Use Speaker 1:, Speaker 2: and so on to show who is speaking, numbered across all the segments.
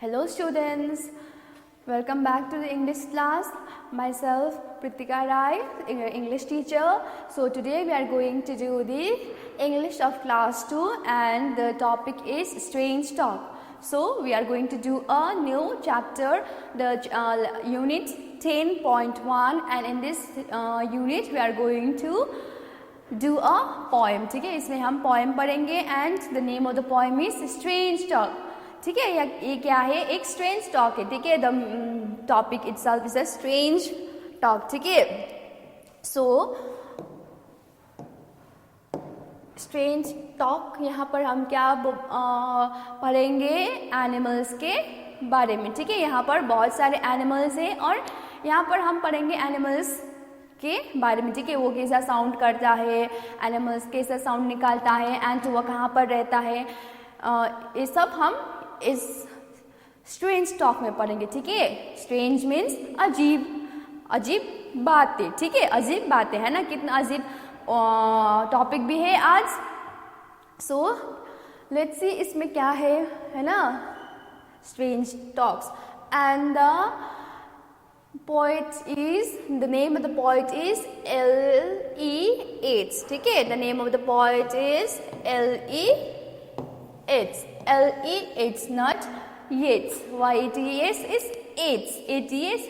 Speaker 1: Hello students, welcome back to the English class. Myself Pritika Rai, English teacher. So today we are going to do the English of class 2 and the topic is strange talk. So we are going to do a new chapter, the unit 10.1, and in this unit we are going to do a poem. ठीक है, इसमें हम poem पढ़ेंगे and the name of the poem is strange talk. ठीक है, ये क्या है? एक स्ट्रेंज टॉक है. ठीक है, the topic itself is a strange talk. ठीक है, सो स्ट्रेंज टॉक यहाँ पर हम क्या पढ़ेंगे? एनिमल्स के बारे में. ठीक है, यहाँ पर बहुत सारे एनिमल्स हैं और यहाँ पर हम पढ़ेंगे एनिमल्स के बारे में. ठीक है, वो कैसा साउंड करता है, एनिमल्स कैसा साउंड निकालता है एंड वो कहाँ पर रहता है, ये सब हम इस स्ट्रेंज टॉक में पढ़ेंगे. ठीक है, स्ट्रेंज मीन्स अजीब, अजीब बातें. ठीक है, अजीब बातें है ना, कितना अजीब टॉपिक भी है आज. सो लेट्स सी इसमें क्या है ना, strange talks. And the poet is, the name of the poet is L.E. Yeats. ठीक है, the name of the poet is L.E. Yeats. L.E. Yeats, not Yeats. Y-E-T-S is Yeats. A-T-S,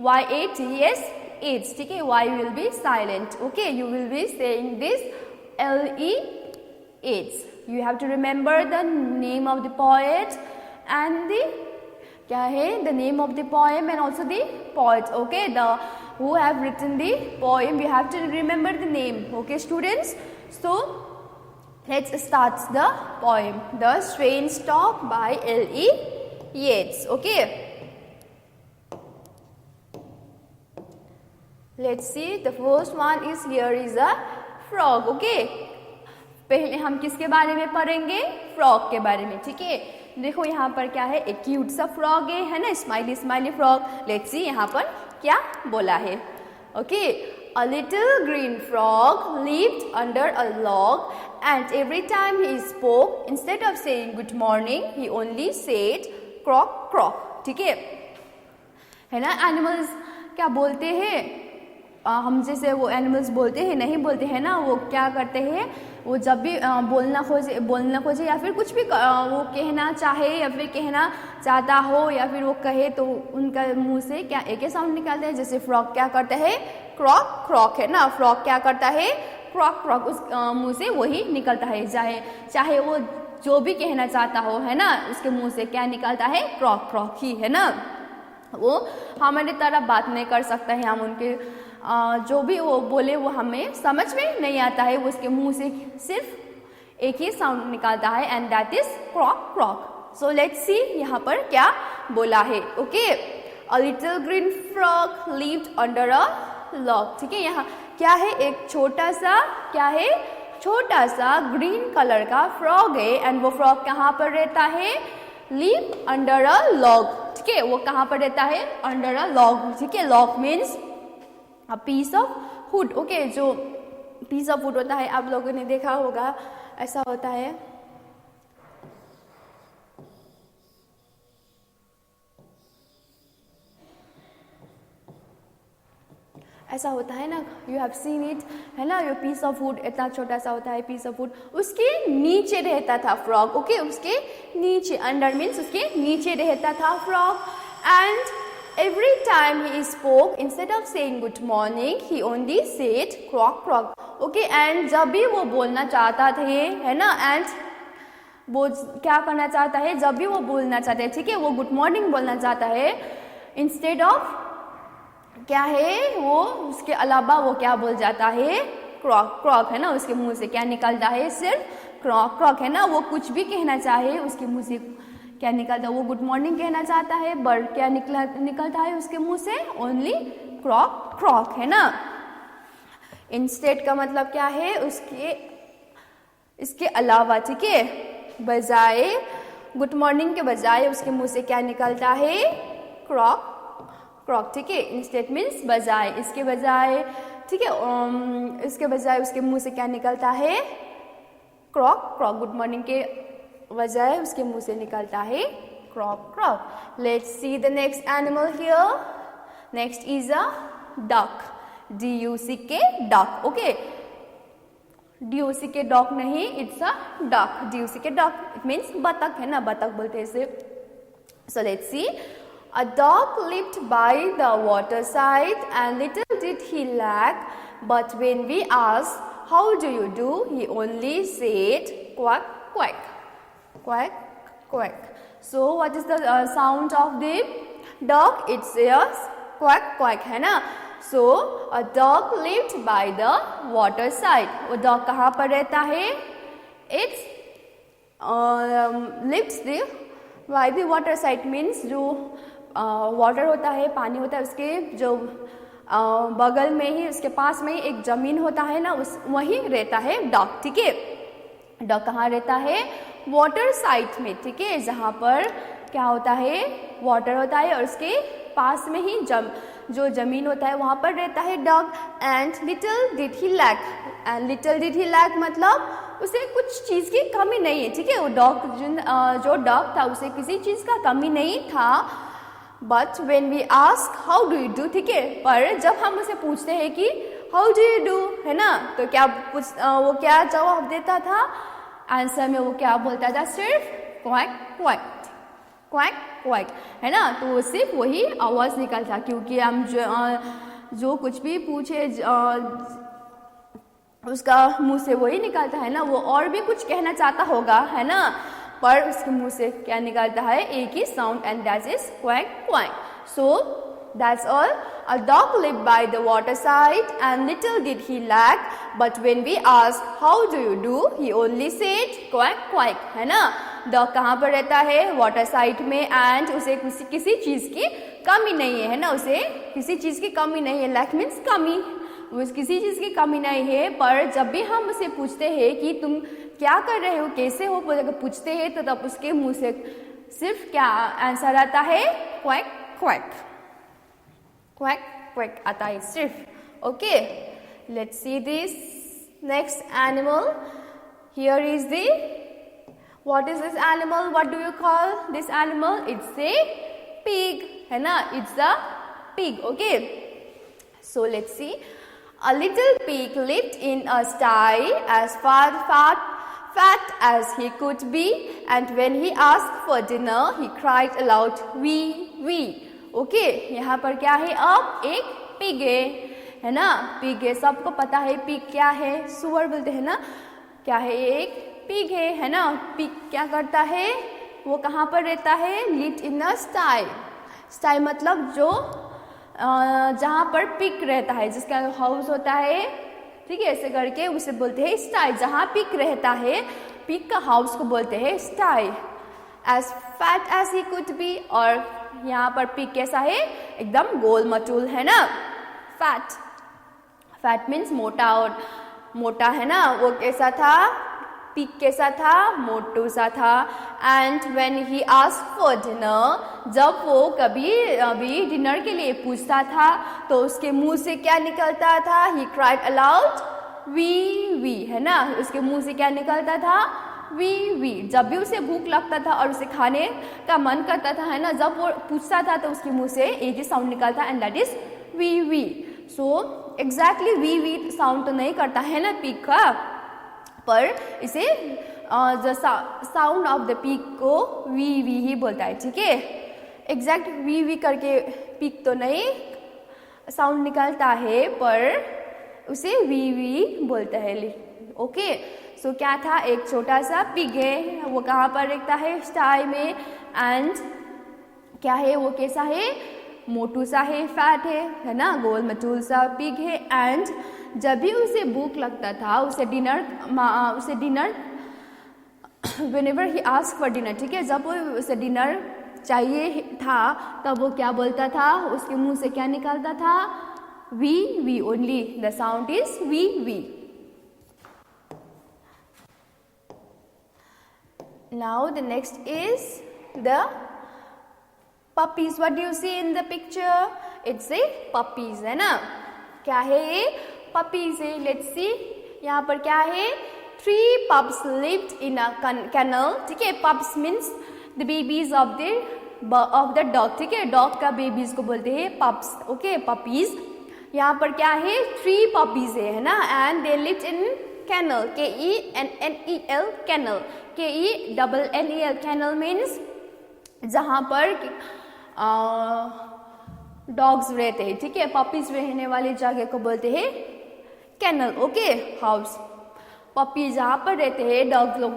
Speaker 1: Y-A-T-S, Yeats. ठीक है, Y will be silent. Okay, you will be saying this L.E. Yeats. You have to remember the name of the poet and the क्या है, the name of the poem and also the poet. Okay, the who have written the poem, we have to remember the name. Okay students, so let's start the poem, The Strange Talk by L.E. Yeats. Okay, let's see, the first one is, here is a frog. Okay, पहले हम किसके बारे में पढ़ेंगे? Frog के बारे में. ठीक है, देखो यहाँ पर क्या है, एक क्यूट सा फ्रॉग है ना, smiley smiley frog. Let's see यहाँ पर क्या बोला है. Okay, a little green frog lived under a log and every time he spoke, instead of saying good morning, he only said croak croak. ठीक है ना, एनिमल्स क्या बोलते हैं, हम जैसे वो एनिमल्स बोलते हैं नहीं बोलते हैं ना, वो क्या करते हैं, वो जब भी बोलना खोजे या फिर कुछ भी वो कहना चाहे या फिर कहना चाहता हो या फिर वो कहे तो उनका मुंह से क्या एक ही साउंड निकालते हैं. जैसे फ्रॉग क्या करता है, क्रॉक क्रॉक है ना, फ्रॉग क्या करता है, क्रॉक क्रॉक, उस मुंह से वही निकलता है. चाहे वो जो भी कहना चाहता हो है ना, उसके मुंह से क्या निकलता है, क्रॉक क्रॉक ही है ना. वो हमारी तरह बात नहीं कर सकता है, हम उनके जो भी वो बोले वो हमें समझ में नहीं आता है, वो उसके मुंह से सिर्फ एक ही साउंड निकालता है and that is croak croak. So let's see यहाँ पर क्या बोला है. Okay, a little green frog lived under a log. ठीक है, यहाँ क्या है, एक छोटा सा क्या है, छोटा सा ग्रीन कलर का फ्रॉग है एंड वो फ्रॉग कहाँ पर रहता है, लिव अंडर अ लॉग. ठीक है, वो कहाँ पर रहता है, अंडर अ लॉग. ठीक है, log means a piece of wood. Okay, जो piece of wood होता है, आप लोगों ने देखा होगा, ऐसा होता है. ऐसा होता है ना, यू हैव सीन इट है ना, यो पीस ऑफ वुड इतना छोटा सा होता है, पीस ऑफ वुड, उसके नीचे रहता था फ्रॉग. ओके, उसके नीचे, अंडर मीन्स उसके नीचे रहता था frog. And every time he spoke, instead of saying good morning, he only said croak croak. Okay, and जब भी वो बोलना चाहता थे है ना, एंड वो क्या करना चाहता है, जब भी वो बोलना चाहते हैं, ठीक है, वो गुड मॉर्निंग बोलना चाहता है, इंस्टेड ऑफ क्या है, वो उसके अलावा वो क्या बोल जाता है, क्रॉक क्रॉक है ना, उसके मुंह से क्या निकलता है, सिर्फ क्रॉक क्रॉक है ना. वो कुछ भी कहना चाहे उसके मुंह से क्या निकलता है, वो गुड मॉर्निंग कहना चाहता है, बट क्या निकलता है उसके मुंह से, ओनली क्रॉक क्रॉक है ना. इंस्टेड का मतलब क्या है, उसके इसके अलावा. ठीक है, बजाय गुड मॉर्निंग के बजाय उसके मुंह से क्या निकलता है, क्रॉक क्रॉक. ठीक है, इंस्टेड मीन्स बजाय, इसके बजाय. ठीक है, इसके बजाय उसके मुंह से क्या निकलता है, क्रॉक क्रॉक. गुड मॉर्निंग के बजाय उसके मुंह से निकलता है Croak, croak. Let's see the next animal here. Next is a duck. D-U-C-K, duck. Okay. D-U-C-K duck नहीं, it's a duck. D-U-C-K duck. It means बतख है ना, बतख बोलते हैं इसे. So let's see. A dog lived by the waterside and little did he lack, but when we asked, how do you do? He only said, quack, quack. Quack, quack. So what is the sound of the dog? It says quack, quack है ना. So a dog lived by the waterside. वो dog कहाँ पर रहता है? It's lives the by the waterside means जो water होता है, पानी होता है, उसके जो बगल में ही, उसके पास में ही एक जमीन होता है ना, उस वहीं रहता है डॉग. ठीक है. डॉग कहाँ रहता है? वाटर साइड में. ठीक है, जहाँ पर क्या होता है? वाटर होता है और उसके पास में ही जो जमीन होता है वहाँ पर रहता है dog. And little did he lack. And little did he lack मतलब उसे कुछ चीज़ की कमी नहीं है. ठीक है, वो डॉग जो डॉग था उसे किसी चीज़ का कमी नहीं था. But when we ask how do you do, ठीक है, पर जब हम उसे पूछते हैं कि हाउ डू यू डू, है ना, तो क्या वो क्या जवाब देता था? आंसर में वो क्या बोलता था? सिर्फ क्वैक क्वैक, क्वैक क्वैक, है ना. तो वो सिर्फ वही आवाज़ निकलता, क्योंकि हम जो कुछ भी पूछे उसका मुंह से वही निकलता है ना. वो और भी कुछ कहना चाहता होगा, है ना, पर उसके मुंह से क्या निकलता है? एक ही sound, and that is quack quack. So that's all. A dog lived by the waterside and little did he lack, but when we asked how do you do, he only said quack quack, है ना. Dog कहाँ पर रहता है? Water side में. And उसे किसी चीज़ की कमी नहीं है ना, उसे किसी चीज़ की कमी नहीं है. लैक मीन्स कमी. वो किसी चीज़ की कमी नहीं है, पर जब भी हम उसे पूछते हैं कि तुम क्या कर रहे हो, कैसे हो, अगर पूछते हैं तो तब उसके मुंह से सिर्फ क्या आंसर आता है? क्वैक क्वैक, क्वैक क्वैक आता है सिर्फ. Okay, let's see this next animal. Here is the what is this animal? What do you call this animal? It's a pig, है ना. It's a pig. Okay, so let's C. A little pig lived in a sty as fat as he could be, and when he asked for dinner, he cried aloud, wee, wee. Okay, यहाँ पर क्या है? अब एक pig है ना. pig है, सबको पता है pig क्या है. सुअर बोलते हैं ना. क्या है? एक pig है ना. pig क्या करता है? वो कहाँ पर रहता है? lived in a sty. sty मतलब जो जहाँ पर पिग रहता है, जिसका हाउस होता है. ठीक है, ऐसे करके उसे बोलते हैं स्टाई. जहाँ पिग रहता है, पिग का हाउस को बोलते हैं sty. As fat as he could be, और यहाँ पर पिग कैसा है? एकदम गोल मटूल, है ना. फैट, फैट मीन्स मोटा, और मोटा, है ना. वो कैसा था? पिग कैसा था? मोटू सा था. And when he asked for dinner, जब वो अभी डिनर के लिए पूछता था तो उसके मुंह से क्या निकलता था? He cried aloud, wee wee, है ना. उसके मुंह से क्या निकलता था? Wee wee. जब भी उसे भूख लगता था और उसे खाने का मन करता था, है ना, जब वो पूछता था तो उसके मुंह से एक ही साउंड निकलता, and that is wee wee. So exactly wee wee sound तो नहीं करता है ना पिग का, पर इसे साउंड ऑफ द पिग को वी वी ही बोलता है. ठीक है, एग्जैक्ट वी वी करके पिग तो नहीं साउंड निकलता है, पर उसे वी वी बोलता है. ओके, सो क्या था? एक छोटा सा पिग है. वो कहाँ पर रहता है? स्टाई में. एंड क्या है? वो कैसा है? मोटू सा है, फैट है ना, गोल मटूल सा पिग है. एंड जब भी उसे भूख लगता था, उसे dinner whenever he asked for dinner, ठीक है, जब वो उसे डिनर चाहिए था तब वो क्या बोलता था? उसके मुंह से क्या निकलता था? Wee wee only. The sound is wee wee. Now the next is the puppies. What do you see in the picture? It's a puppies, है ना. क्या है ये? puppies है. Let's see. यहाँ पर क्या है? 3 pups lived in a kennel. ठीक है, pups means the babies of the dog, ठीक है, डॉग का बेबीज को बोलते हैं पप्स, ओके, पपीज। यहाँ पर क्या है, 3 पपीज है ना, and they lived in kennel, KENNEL, kennel, KENNEL, kennel means जहाँ पर डॉग्स रहते हैं, ठीक है, पपीज रहने वाली जगह को बोलते हैं कैनल, ओके, हाउस। पपी जहाँ पर रहते हैं, डॉग लोग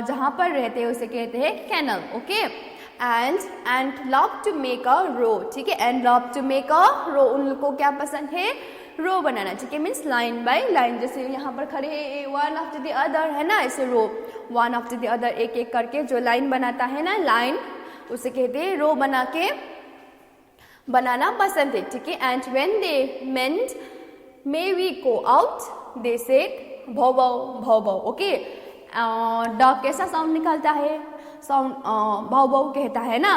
Speaker 1: जहाँ पर रहते हैं उसे कहते हैं kennel, okay. And love to make a row, ठीक है, and love to make a row, उन लोग को क्या पसंद है, रो बनाना, ठीक है, मीन्स लाइन बाय लाइन, जैसे यहाँ पर खड़े हैं वन आफ्टर द अदर, है ना, ऐसे रो, वन आफ्टर द अदर, एक एक करके जो लाइन बनाता है ना, लाइन, उसे कहते हैं रो बना के बनाना पसंद है, ठीक है। And when they meant may we go out, they said भौ भौ, ओके। डॉग कैसा साउंड निकालता है, साउंड भौ भौ कहता है ना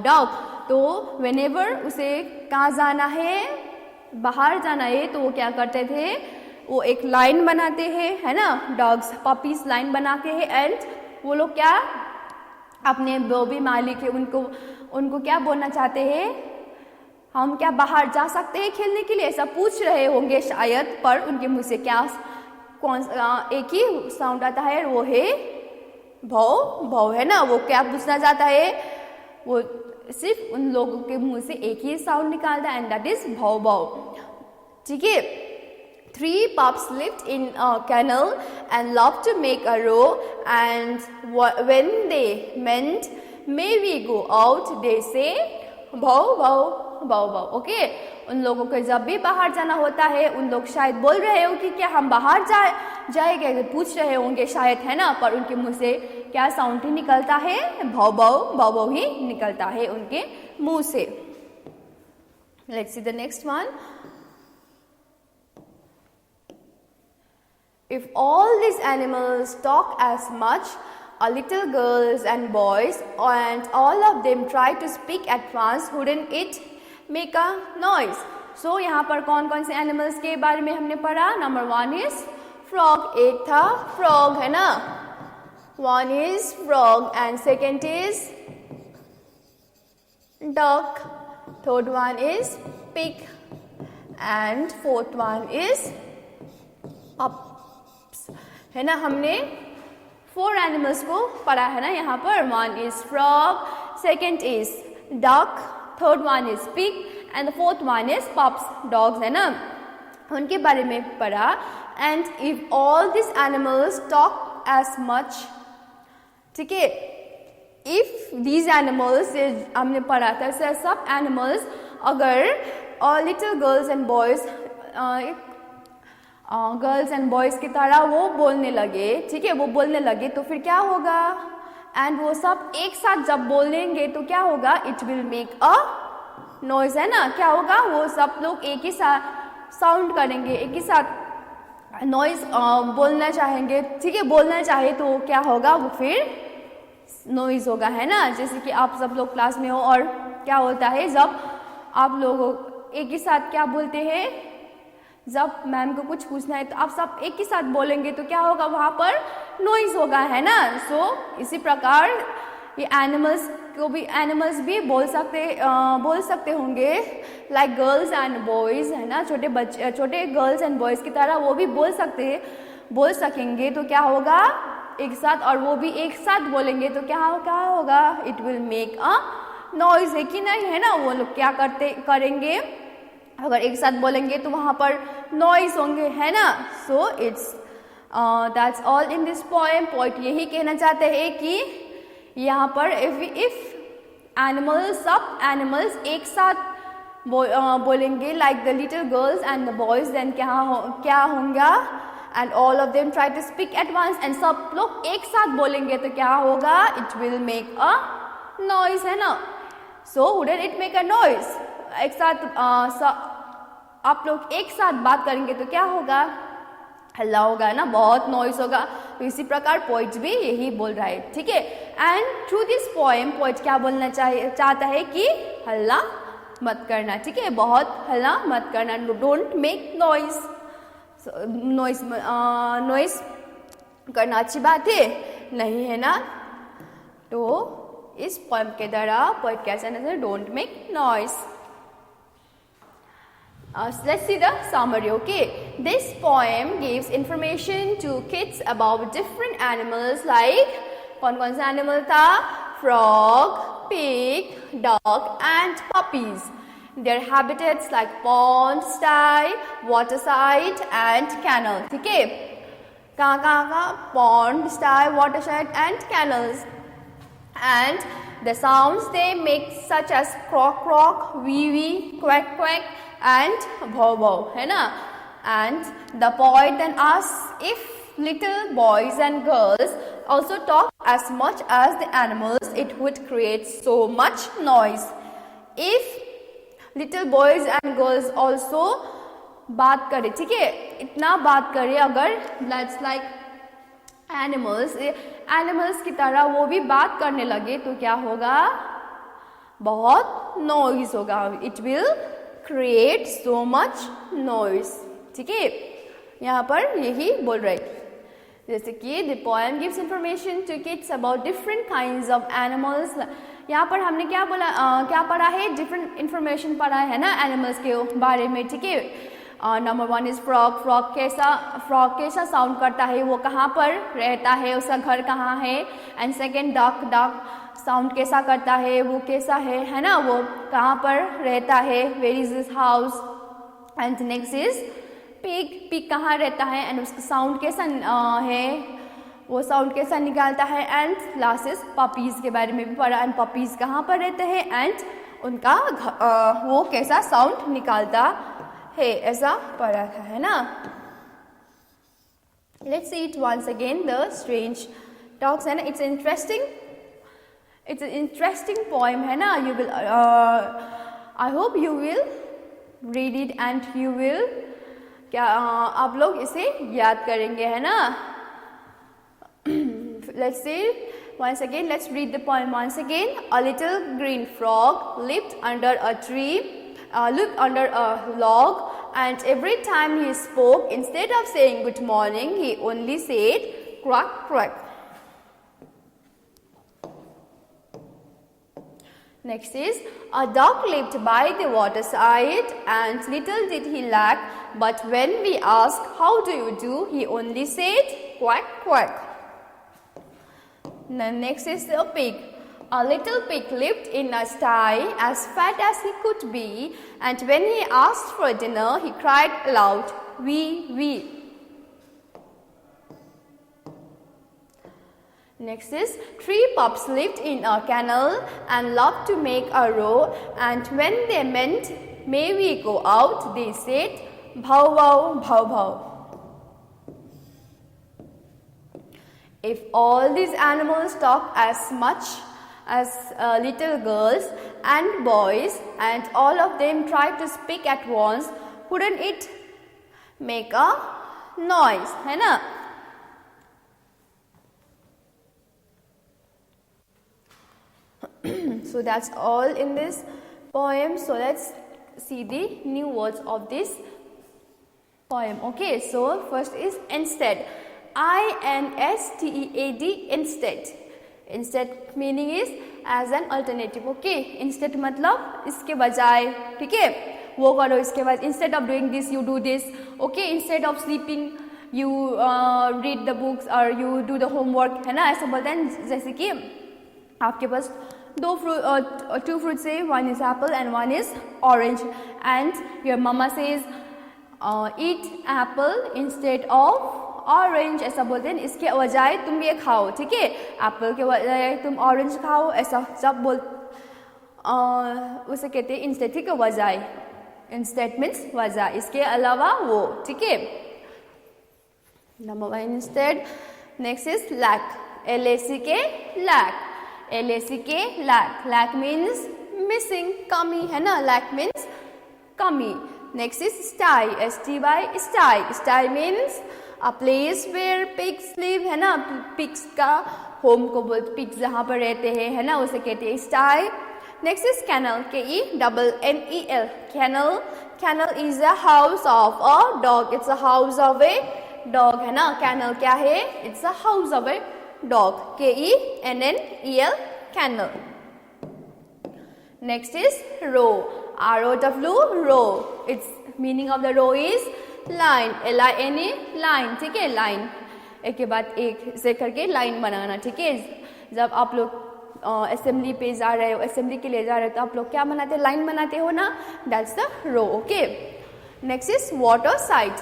Speaker 1: डॉग, तो व्हेनेवर उसे कहाँ जाना है, बाहर जाना है, तो वो क्या करते थे, वो एक लाइन बनाते हैं, है ना, डॉग्स पपीज लाइन बनाते हैं, एंड वो लोग क्या अपने जो भी मालिक है उनको क्या बोलना चाहते हैं, हम क्या बाहर जा सकते हैं खेलने के लिए, ऐसा पूछ रहे होंगे शायद, पर उनके मुंह से क्या एक ही साउंड आता है, वो है भौ, है ना, वो क्या पूछना चाहता है, वो सिर्फ उन लोगों के मुंह से एक ही साउंड निकालता है, एंड दैट इज भौ, ठीक है। 3 pups lived in a kennel and loved to make a row, and when they meant may we go out, they say भौ, ओके। उन लोगों को जब भी बाहर जाना होता है, उन लोग शायद बोल रहे हो कि क्या हम बाहर जाएंगे, पूछ रहे होंगे शायद, है ना, पर उनके मुंह से क्या साउंड ही निकलता है, भौ ही निकलता है उनके मुंह से। Let's see the next one. If all these animals talk as much, little girls and boys, and all of them try to speak at once, wouldn't it make a noise? So यहाँ पर कौन कौन से animals के बारे में हमने पढ़ा। नंबर 1 इज फ्रॉग, एक था फ्रॉग, है ना, 1 is frog, and second is duck, third one is pig, and fourth one is up, है ना। हमने 4 एनिमल्स को पढ़ा है ना यहाँ पर। 1 is frog, second is duck, third one is pig, and the fourth one is pups, dogs, है ना, उनके बारे में पढ़ा। And if all this animals talk as much, ठीक है, इफ दीज एनिमल्स हमने पढ़ा था, सब एनिमल्स अगर little girls and boys, girls and boys की तरह वो बोलने लगे, ठीक है, वो बोलने लगे, तो फिर क्या होगा, एंड वो सब एक साथ जब बोलेंगे तो क्या होगा, it will make a noise, है ना, क्या होगा, वो सब लोग एक ही साथ साउंड करेंगे, एक ही साथ नॉइज बोलना चाहेंगे, ठीक है, बोलना चाहे तो क्या होगा, वो फिर नॉइज होगा, है ना। जैसे कि आप सब लोग क्लास में हो और क्या होता है, जब आप लोग एक ही साथ क्या बोलते हैं, जब मैम को कुछ पूछना है तो आप सब एक ही साथ बोलेंगे तो क्या होगा, वहाँ पर नॉइज होगा, है ना। सो इसी प्रकार ये एनिमल्स भी बोल सकते होंगे, लाइक गर्ल्स एंड बॉयज़, है ना, छोटे गर्ल्स एंड बॉयज़ की तरह वो भी बोल सकेंगे, तो क्या होगा एक साथ, और वो भी एक साथ बोलेंगे तो क्या होगा, it will make a noise, है कि नहीं, है ना। वो लोग क्या करेंगे, अगर एक साथ बोलेंगे तो वहाँ पर नॉइज होंगे, है ना। So it's that's all in this poem. Poet यही कहना चाहते हैं कि यहाँ पर इफ सब एनिमल्स एक साथ बोलेंगे, like the little girls and the boys, then क्या होगा, and all of them try to speak at once, and सब लोग एक साथ बोलेंगे तो क्या होगा, it will make a noise, है ना। So wouldn't it make a noise, एक साथ आप लोग एक साथ बात करेंगे तो क्या होगा, हल्ला होगा ना, बहुत नॉइज होगा। तो इसी प्रकार पोइट भी यही बोल रहा है, ठीक है। And through this poem poet क्या बोलना चाहता है कि हल्ला मत करना, ठीक है, बहुत हल्ला मत करना, डोंट मेक नॉइज। नॉइज करना अच्छी बात है नहीं, है ना। तो इस पोएम के द्वारा पोएट क्या कहना है, don't make noise. Let's see the summary. Okay, this poem gives information to kids about different animals like कौन-कौन से animal था, frog, pig, dog and puppies. Their habitats like pond, sty, waterside and canal. ठीक है, कहाँ pond, sty, waterside and canals. And the sounds they make such as croak croak, wee wee, quack quack and bhaw bhaw, है ना. And the poet then asks if little boys and girls also talk as much as the animals, it would create so much noise. If little boys and girls also बात करें, ठीक है, इतना बात करें अगर, that's like एनिमल्स की तरह वो भी बात करने लगे तो क्या होगा, बहुत नॉइज होगा. It will create so much noise. ठीक है, यहाँ पर यही बोल रहे, जैसे कि the poem gives information to kids about different kinds of animals. यहाँ पर हमने क्या बोला, क्या पढ़ा है, डिफरेंट इंफॉर्मेशन पढ़ा है ना एनिमल्स के बारे में. ठीक है, नंबर 1 इज फ्रॉग. फ्रॉग कैसा साउंड करता है, वो कहाँ पर रहता है, उसका घर कहाँ है. एंड सेकेंड डक साउंड कैसा करता है, वो कैसा है ना, वो कहाँ पर रहता है, where is this house. And next is pig कहाँ रहता है एंड उसका साउंड कैसा है, वो साउंड कैसा निकालता है. एंड लास्ट इज पपीज़ के बारे में भी पढ़ा, एंड पपीज़ कहाँ पर रहते हैं एंड उनका वो कैसा साउंड निकालता है, ऐसा पढ़ा था, है ना. Let's see it once again, the strange talks, है ना. इट्स इंटरेस्टिंग पोएम, है ना. You will, I hope you will read it and you will, क्या आप लोग इसे याद करेंगे, है ना. Let's see once again, let's read the poem once again. A little green frog lived under a tree, lived under a log, and every time he spoke, instead of saying good morning, he only said quack quack. Next is, a dog lived by the waterside, and little did he lack, but when we asked, how do you do, he only said quack quack. The next is a pig. A little pig lived in a sty, as fat as he could be, and when he asked for dinner, he cried aloud, wee wee. Next is, 3 pups lived in a kennel and loved to make a row, and when they meant, may we go out, they said, bhaw bhaw, bhaw bhaw. If all these animals talk as much as little girls and boys, and all of them try to speak at once, wouldn't it make a noise, है ना. So that's all in this poem. So let's see the new words of this poem. Okay, so first is instead. INSTEAD, instead. Instead meaning is as an alternative. Okay, instead मतलब इसके बजाय, ठीक है, वो करो इसके बाद. Instead of doing this, you do this. Okay, instead of sleeping, you read the books or you do the homework, है ना. ऐसा बोलते हैं, जैसे कि आपके पास two fruits है, one is apple and one is orange, and your mama says eat apple instead of orange, ऐसा बोलते हैं. इसके बजाय तुम ये खाओ, ठीक है, एप्पल के बजाय तुम ऑरेंज खाओ, ऐसा सब बोल, उसे कहते हैं इंस्टेड. ठीक है, बजाय, इंस्टेड मीन्स वजह, इसके अलावा वो, ठीक है. Number 1 instead. Next is lack. LAC के लैक. LAC के लैक. लैक मीन्स मिसिंग, कमी, है ना. लैक मीन्स कमी. Next is sty. STY, sty. Sty means a place where pigs live, है ना. पिग्स का होम को बोलते, पिग्स जहाँ पर रहते हैं, है ना, उसे कहते हैं sty. Next is kennel. KENNEL. Kennel. Kennel is a house of a dog. It's a house of a dog, है ना. कैनल क्या है, it's a house of a dog, K-E-N-N-E-L, kennel. Next is row, R-O-W, row. Its meaning of the row is line, L-I-N-E, line, ठीक है, line. एक के बाद एक से करके लाइन बनाना, ठीक है. जब आप लोग असेंबली पे जा रहे हो, असेंबली के लिए जा रहे हो, तो आप लोग क्या बनाते हैं, लाइन बनाते हो ना, that's the row. Okay. Next is waterside,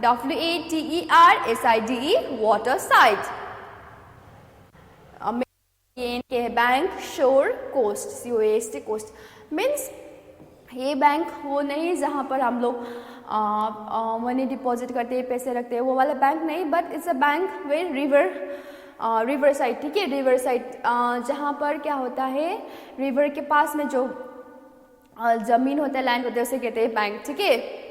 Speaker 1: WATERSIDE, waterside. के bank, shore, coast, COAST, coast. Means ये बैंक वो नहीं जहाँ पर हम लोग मनी डिपॉजिट करते हैं, पैसे रखते हैं, वो वाला बैंक नहीं, but it's a bank way river side, ठीक है, रिवर साइड, जहाँ पर क्या होता है, रिवर के पास में जो ज़मीन होता है, लैंड होता है, उसे कहते हैं बैंक, ठीक है.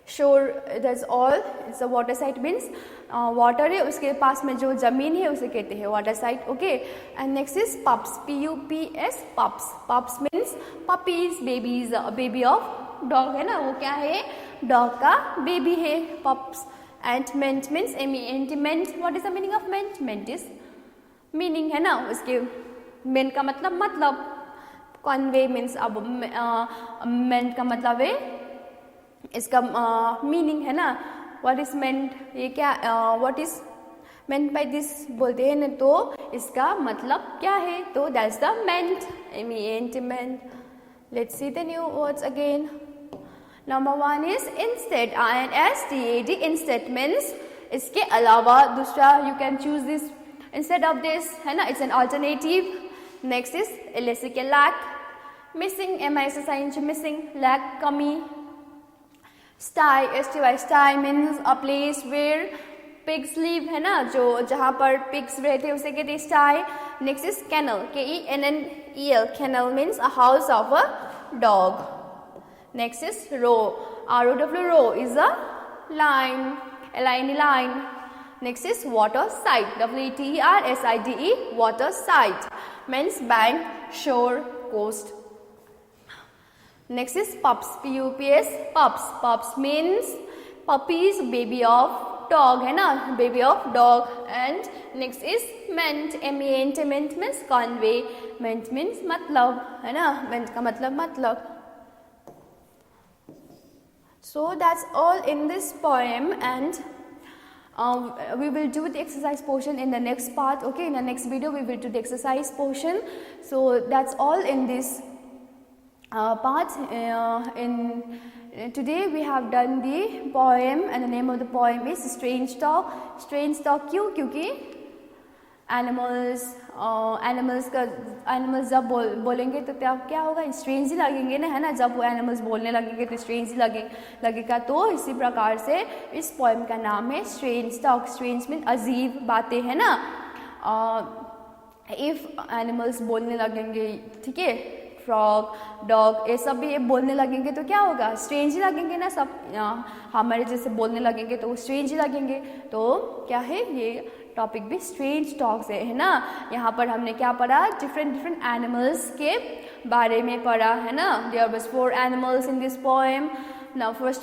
Speaker 1: शोर, that's all, it's a water side means water है, उसके पास में जो ज़मीन है उसे कहते हैं water side. Okay. And next is pups, PUPS, pups. Pups means puppies, babies, baby of dog है ना, वो क्या है, डॉग का बेबी है, pups. And meant means MENT, meant. What is the meaning of meant? Meant is meaning है ना, उसके मेंट का मतलब कन्वे मीन्स, अब मेंट का मतलब है, इसका मीनिंग है ना, व्हाट इज मेंट, ये क्या, what is meant by this बोलते हैं ना, तो इसका मतलब क्या है, तो that's the meant, MENT, meant. Let's see the new words again. Number 1 is instead, INSTED, instead means इसके अलावा दूसरा, you can choose this instead of this, है ना, it's an alternative. Next is LACK, lack. Missing, MISSING, missing, lack, कमी. Sty, STY, sty means a place where pigs live, है ना, जो जहाँ पर पिग्स रहते हैं उसे कहते हैं sty. Next is kennel, KENNEL, kennel means a house of a dog. Next is row, ROW, row is a line, LINE, line. Next is waterside, WATERSIDE, waterside means bank, shore, coast. Next is pups, PUPS, pups. Pups means puppies, baby of dog, है ना, baby of dog. And next is meant, MENT, meant means convey, meant means मतलब, है ना, meant का मतलब. So that's all in this poem, and we will do the exercise portion in the next part. Okay, in the next video we will do the exercise portion. So that's all in this part. Today we have done the poem, and the name of the poem is Strange Talk. Strange Talk क्यों? क्योंकि animals जब बोलेंगे तो क्या होगा, strange ही लगेंगे ना, है ना. जब वो एनिमल्स बोलने लगेंगे तो स्ट्रेंज ही लगेगा. तो इसी प्रकार से इस पोएम का नाम है स्ट्रेंज टॉक. स्ट्रेंज मीन अजीब बातें, है ना. इफ एनिमल्स बोलने लगेंगे, ठीक है, फ्रॉग, डॉग, ये सब भी ये बोलने लगेंगे तो क्या होगा, स्ट्रेंज ही लगेंगे ना. सब हमारे जैसे बोलने लगेंगे तो वो स्ट्रेंज ही लगेंगे. तो क्या है, ये टॉपिक भी स्ट्रेंज टॉक से है ना. यहाँ पर हमने क्या पढ़ा, डिफरेंट एनिमल्स के बारे में पढ़ा, है ना. There was 4 animals in this poem. Now first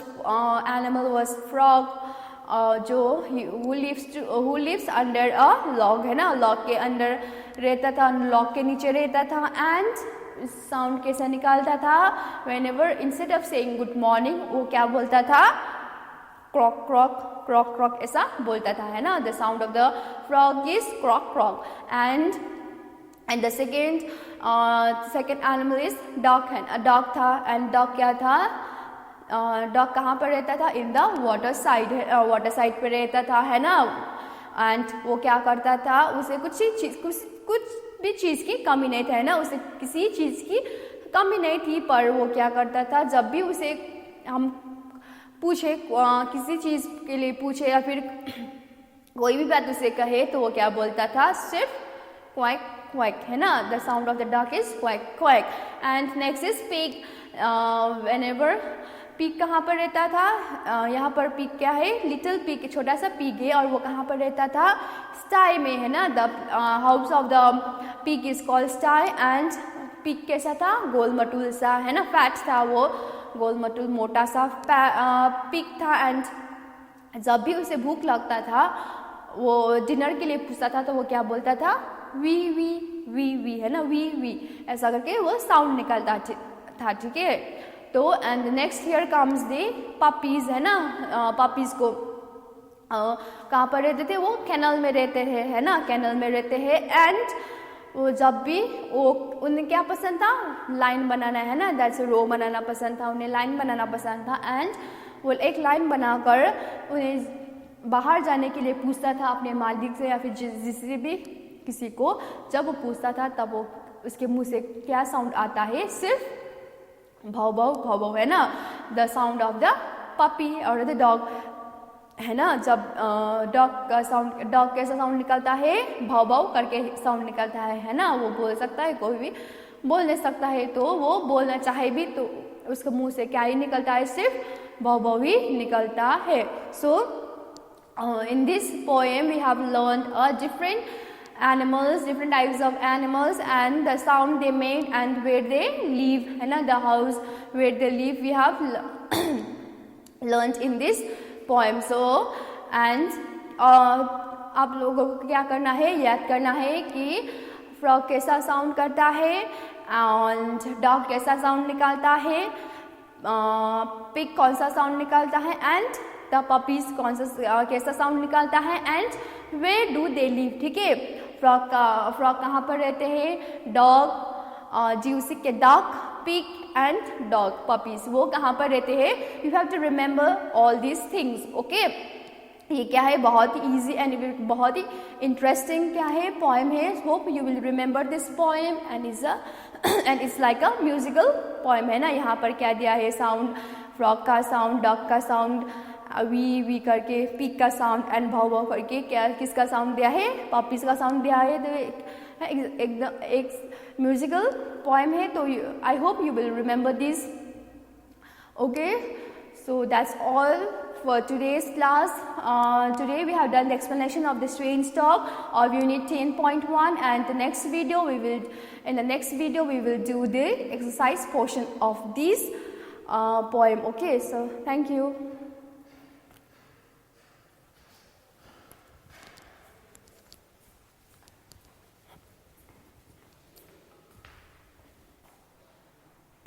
Speaker 1: animal was frog, जो who lives under a log, है ना, लॉग के अंदर रहता था, लॉग के नीचे रहता था. एंड साउंड कैसा निकालता था, whenever instead of saying good morning, वो क्या बोलता था, क्रॉक क्रॉक क्रॉक क्रॉक ऐसा बोलता था, है ना. The sound of the frog is croak croak. And the second animal is dog. Dog था, एंड डॉग क्या था, डॉग कहाँ पर रहता था, इन द वाटर साइड पे रहता था, है ना. एंड वो क्या करता था, उसे कुछ भी चीज़ की कमी नहीं था, है ना, उसे किसी चीज़ की कमी नहीं थी. पर वो क्या करता था, जब भी उसे हम पूछे, किसी चीज़ के लिए पूछे या फिर कोई भी बात उसे कहे, तो वो क्या बोलता था, सिर्फ क्वैक क्वैक, है ना. The sound of the dog is quack quack. And next is pig. Whenever pig कहाँ पर रहता था, यहाँ पर पिग क्या है, लिटिल पिग, छोटा सा पिग है, और वो कहाँ पर रहता था, स्टाई में, है ना. The house of the pig is called sty. And pig कैसा था, गोल मटूल सा, है ना, फैट था, वो गोल मटूल मोटा सा पिग था. एंड जब भी उसे भूख लगता था, वो डिनर के लिए पूछता था तो वो क्या बोलता था, वी है ना, वी ऐसा करके वो साउंड निकलता था, ठीक है। तो and next here comes the puppies, है ना, पपीज़ को कहाँ पर रहते थे, वो कैनल में रहते हैं, है ना, कैनल में रहते हैं। एंड वो जब भी वो उन्हें क्या पसंद था, लाइन बनाना, है ना, दैट्स रो बनाना पसंद था, उन्हें लाइन बनाना पसंद था। एंड वो एक लाइन बनाकर उन्हें बाहर जाने के लिए पूछता था अपने मालिक से या फिर जिससे भी किसी को। जब वो पूछता था तब वो उसके मुंह से क्या साउंड आता है, सिर्फ भाव भाव, है ना, the sound of the puppy और द डॉग, है ना। जब डॉग कैसा साउंड निकलता है, भाव करके साउंड निकलता है ना। वो बोल सकता है, कोई भी बोल नहीं सकता है, तो वो बोलना चाहे भी तो उसके मुंह से क्या ही निकलता है, सिर्फ भाव ही निकलता है। सो in this poem we have learned different types of animals and the sound they make and where they live, है ना, the house where they live we have learned in this poem. So and आप लोगों को क्या करना है, याद करना है कि फ्रॉग कैसा साउंड करता है एंड डॉग कैसा साउंड निकालता है, पिग कौन सा साउंड निकालता है एंड द पपीज कौन सा कैसा साउंड निकालता है and where do they live, ठीक है। फ्रॉग कहाँ पर रहते हैं, डॉग जीवसी के dog, pig and dog, puppies वो कहाँ पर रहते हैं। You have to remember all these things, okay. ये क्या है, बहुत ही ईजी एंड बहुत ही इंटरेस्टिंग क्या है, पोएम है। Hope you will remember this poem and it's like a musical poem, है ना। यहाँ पर क्या दिया है, साउंड, फ्रॉग का साउंड, डॉग का साउंड, वी करके, पिग का साउंड एंड भाव करके क्या किसका साउंड दिया है, पपीज का साउंड दिया है। तो एकदम एक म्यूजिकल पोएम है। तो आई hope you will remember this, okay. So that's all for today's class. Today we have done the explanation of the strange dog of unit 10.1 and in the next video we will do the exercise portion of this poem, okay. So thank you.